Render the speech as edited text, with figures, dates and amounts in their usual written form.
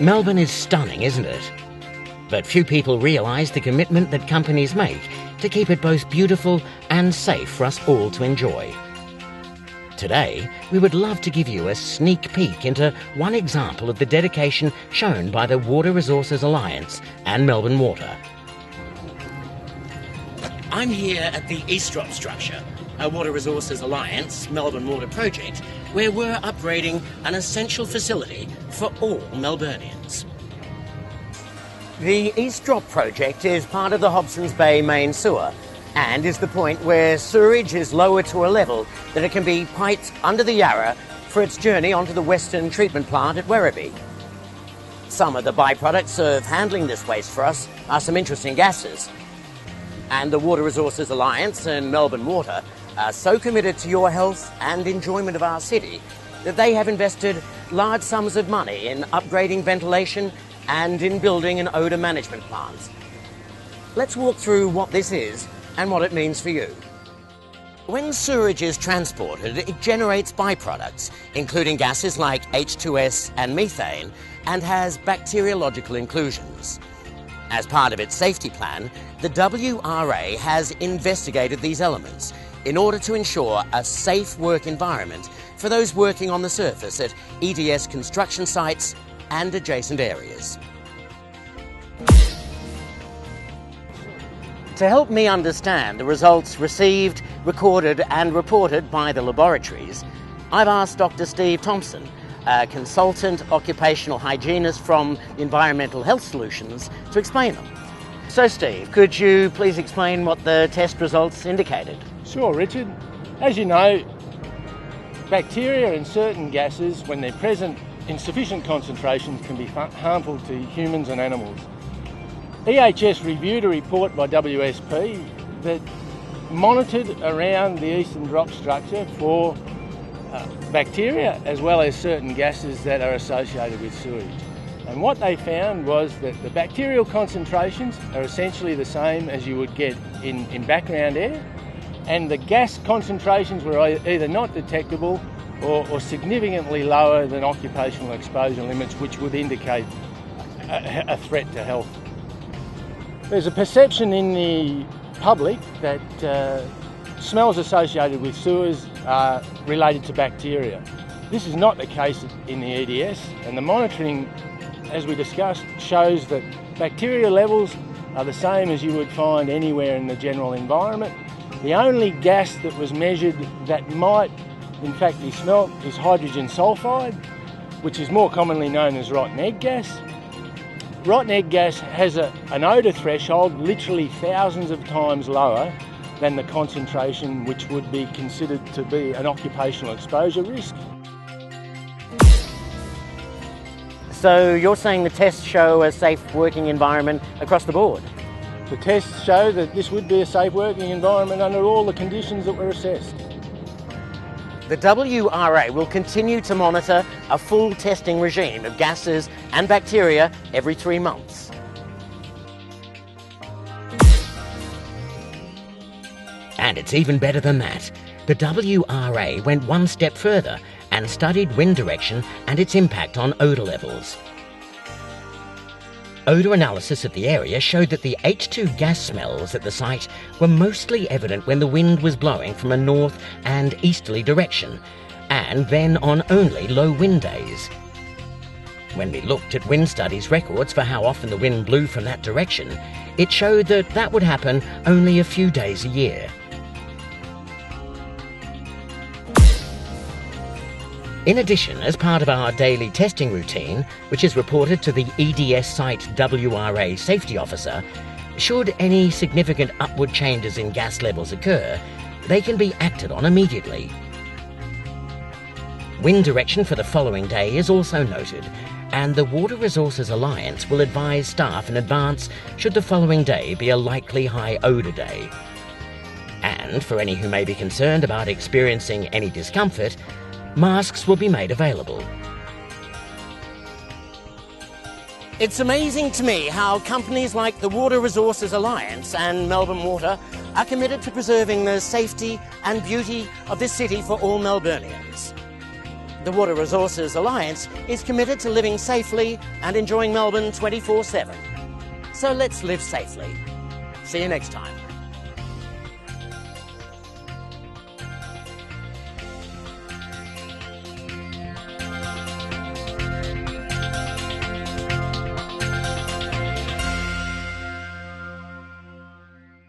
Melbourne is stunning, isn't it? But few people realise the commitment that companies make to keep it both beautiful and safe for us all to enjoy. Today, we would love to give you a sneak peek into one example of the dedication shown by the Water Resources Alliance and Melbourne Water. I'm here at the Eastdrop structure, a Water Resources Alliance Melbourne Water project, where we're upgrading an essential facility for all Melburnians. The Eastdrop project is part of the Hobsons Bay main sewer and is the point where sewerage is lowered to a level that it can be piped under the Yarra for its journey onto the Western Treatment Plant at Werribee. Some of the byproducts of handling this waste for us are some interesting gases. And the Water Resources Alliance and Melbourne Water are so committed to your health and enjoyment of our city that they have invested large sums of money in upgrading ventilation and in building an odour management plant. Let's walk through what this is and what it means for you. When sewerage is transported, it generates byproducts, including gases like H2S and methane, and has bacteriological inclusions. As part of its safety plan, the WRA has investigated these elements in order to ensure a safe work environment for those working on the surface at EDS construction sites and adjacent areas. To help me understand the results received, recorded and reported by the laboratories, I've asked Dr. Steve Thompson, a consultant occupational hygienist from Environmental Health Solutions, to explain them. So Steve, could you please explain what the test results indicated? Sure, Richard. As you know, bacteria and certain gases, when they're present in sufficient concentrations, can be harmful to humans and animals. EHS reviewed a report by WSP that monitored around the Eastern Drop structure for bacteria as well as certain gases that are associated with sewage. And what they found was that the bacterial concentrations are essentially the same as you would get in background air, and the gas concentrations were either not detectable or significantly lower than occupational exposure limits, which would indicate a threat to health. There's a perception in the public that smells associated with sewers are related to bacteria. This is not the case in the EDS, and the monitoring, as we discussed, shows that bacteria levels are the same as you would find anywhere in the general environment. The only gas that was measured that might in fact be smelt is hydrogen sulfide, which is more commonly known as rotten egg gas. Rotten egg gas has an odour threshold literally thousands of times lower than the concentration which would be considered to be an occupational exposure risk. So you're saying the tests show a safe working environment across the board? The tests show that this would be a safe working environment under all the conditions that were assessed. The WRA will continue to monitor a full testing regime of gases and bacteria every 3 months. And it's even better than that. The WRA went one step further and studied wind direction and its impact on odour levels. Odour analysis of the area showed that the H2 gas smells at the site were mostly evident when the wind was blowing from a north and easterly direction, and then on only low wind days. When we looked at Wind Studies records for how often the wind blew from that direction, it showed that that would happen only a few days a year. In addition, as part of our daily testing routine, which is reported to the EDS site WRA safety officer, should any significant upward changes in gas levels occur, they can be acted on immediately. Wind direction for the following day is also noted, and the Water Resources Alliance will advise staff in advance should the following day be a likely high odour day. And for any who may be concerned about experiencing any discomfort, masks will be made available. It's amazing to me how companies like the Water Resources Alliance and Melbourne Water are committed to preserving the safety and beauty of this city for all Melburnians. The Water Resources Alliance is committed to living safely and enjoying Melbourne 24/7. So let's live safely. See you next time.